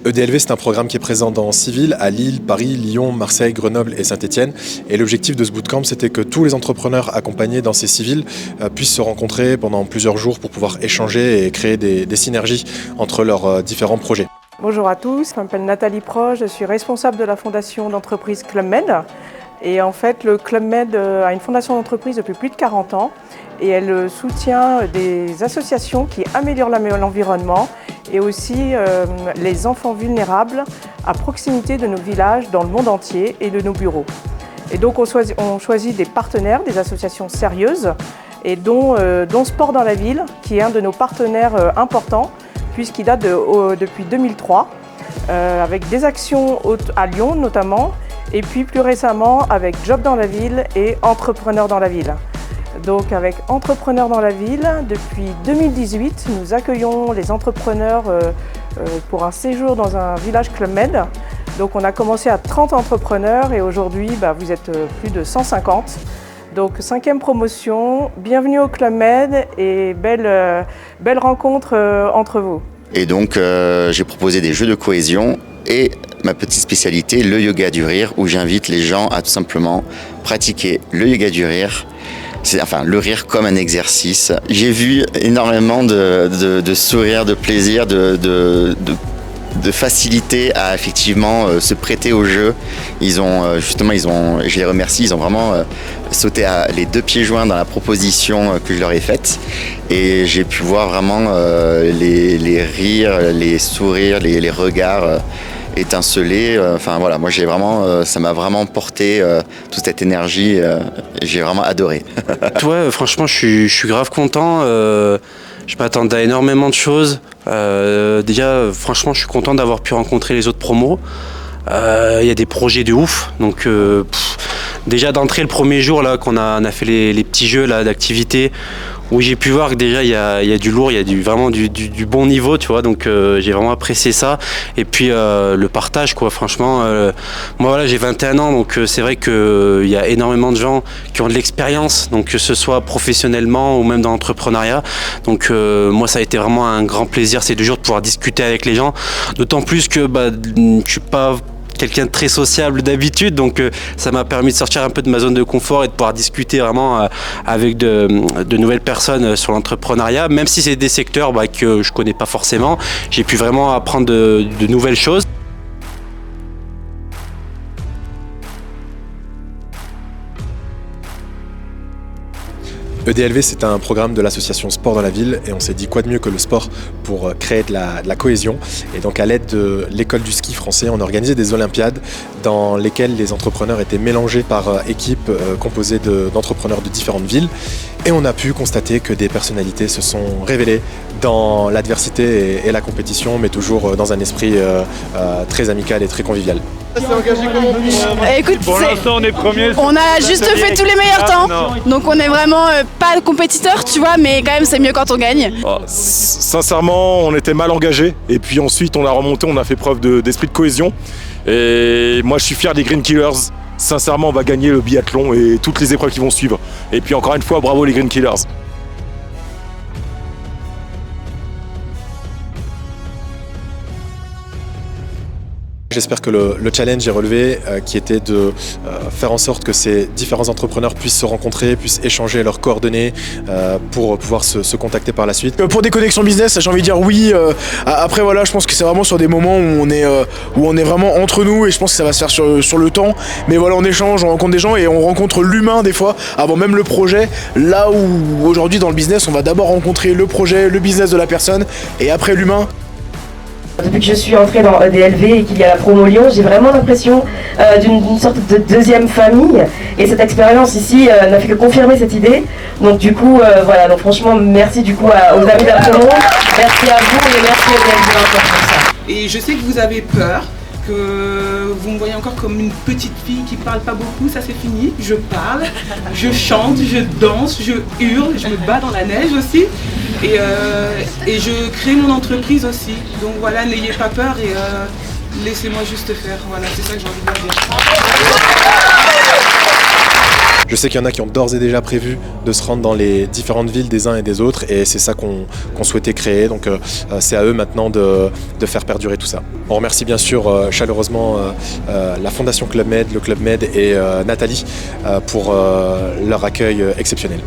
EDLV, c'est un programme qui est présent dans 6 villes, à Lille, Paris, Lyon, Marseille, Grenoble et Saint-Étienne. Et l'objectif de ce bootcamp, c'était que tous les entrepreneurs accompagnés dans ces 6 villes puissent se rencontrer pendant plusieurs jours pour pouvoir échanger et créer des synergies entre leurs différents projets. Bonjour à tous, je m'appelle Nathalie Proche, je suis responsable de la fondation d'entreprise Club Med. Et en fait, le Club Med a une fondation d'entreprise depuis plus de 40 ans et elle soutient des associations qui améliorent l'environnement et aussi les enfants vulnérables à proximité de nos villages dans le monde entier et de nos bureaux. Et donc on choisit des partenaires, des associations sérieuses et dont Sport dans la ville, qui est un de nos partenaires importants puisqu'il date depuis 2003 avec des actions à Lyon notamment, et puis plus récemment avec Job dans la ville et Entrepreneurs dans la ville. Donc avec Entrepreneurs dans la ville, depuis 2018, nous accueillons les entrepreneurs pour un séjour dans un village Club Med. Donc on a commencé à 30 entrepreneurs et aujourd'hui vous êtes plus de 150. Donc 5e promotion, bienvenue au Club Med et belle rencontre entre vous. Et donc j'ai proposé des jeux de cohésion et ma petite spécialité, le yoga du rire, où j'invite les gens à tout simplement pratiquer le yoga du rire, le rire comme un exercice. J'ai vu énormément de sourires, de plaisir, de facilité à effectivement se prêter au jeu. Je les remercie, ils ont vraiment sauté les 2 pieds joints dans la proposition que je leur ai faite. Et j'ai pu voir vraiment les rires, les sourires, les regards étinceler. Moi ça m'a vraiment porté toute cette énergie. J'ai vraiment adoré. Ouais, franchement, je suis grave content. Je m'attendais à énormément de choses. Déjà, franchement, je suis content d'avoir pu rencontrer les autres promos. Il y a des projets de ouf. Donc, déjà d'entrée le premier jour là, qu'on a fait les petits jeux là d'activité, où j'ai pu voir que déjà il y a du lourd, il y a vraiment du bon niveau, tu vois. Donc j'ai vraiment apprécié ça. Et puis le partage, quoi. Franchement, moi voilà, j'ai 21 ans, donc c'est vrai que il y a énormément de gens qui ont de l'expérience, donc que ce soit professionnellement ou même dans l'entrepreneuriat. Donc moi ça a été vraiment un grand plaisir ces 2 jours de pouvoir discuter avec les gens. D'autant plus que je suis pas quelqu'un de très sociable d'habitude, donc ça m'a permis de sortir un peu de ma zone de confort et de pouvoir discuter vraiment avec de nouvelles personnes sur l'entrepreneuriat, même si c'est des secteurs que je connais pas forcément. J'ai pu vraiment apprendre de nouvelles choses. EDLV, c'est un programme de l'association Sport dans la ville et on s'est dit quoi de mieux que le sport pour créer de la cohésion. Et donc à l'aide de l'école du ski français, on a organisé des olympiades dans lesquelles les entrepreneurs étaient mélangés par équipes composées d'entrepreneurs de différentes villes. Et on a pu constater que des personnalités se sont révélées dans l'adversité et la compétition, mais toujours dans un esprit très amical et très convivial. Écoute, pour l'instant on est premier. On a juste fait tous les meilleurs temps, donc on est vraiment pas compétiteurs, tu vois, mais quand même c'est mieux quand on gagne. Sincèrement, on était mal engagés et puis ensuite on a remonté, on a fait preuve d'esprit de cohésion. Et moi je suis fier des Green Killers. Sincèrement, on va gagner le biathlon et toutes les épreuves qui vont suivre. Et puis encore une fois, bravo les Green Killers. J'espère que le challenge est relevé, qui était de faire en sorte que ces différents entrepreneurs puissent se rencontrer, puissent échanger leurs coordonnées pour pouvoir se contacter par la suite. Pour des connexions business, j'ai envie de dire oui. Après voilà, je pense que c'est vraiment sur des moments où on est vraiment entre nous et je pense que ça va se faire sur le temps. Mais voilà, on échange, on rencontre des gens et on rencontre l'humain des fois avant même le projet. Là où aujourd'hui dans le business, on va d'abord rencontrer le projet, le business de la personne et après l'humain. Depuis que je suis entrée dans EDLV et qu'il y a la promo Lyon, j'ai vraiment l'impression d'une sorte de deuxième famille. Et cette expérience ici n'a fait que confirmer cette idée. Donc du coup, voilà, donc franchement, merci du coup aux amis de la promo, merci à vous et merci à EDLV encore pour ça. Et je sais que vous avez peur, que vous me voyez encore comme une petite fille qui parle pas beaucoup, ça c'est fini. Je parle, je chante, je danse, je hurle, je me bats dans la neige aussi. Et je crée mon entreprise aussi. Donc voilà, n'ayez pas peur et laissez-moi juste faire. Voilà, c'est ça que j'ai envie de dire. Je sais qu'il y en a qui ont d'ores et déjà prévu de se rendre dans les différentes villes des uns et des autres et c'est ça qu'on souhaitait créer. Donc c'est à eux maintenant de faire perdurer tout ça. On remercie bien sûr chaleureusement la Fondation Club Med, le Club Med et Nathalie pour leur accueil exceptionnel.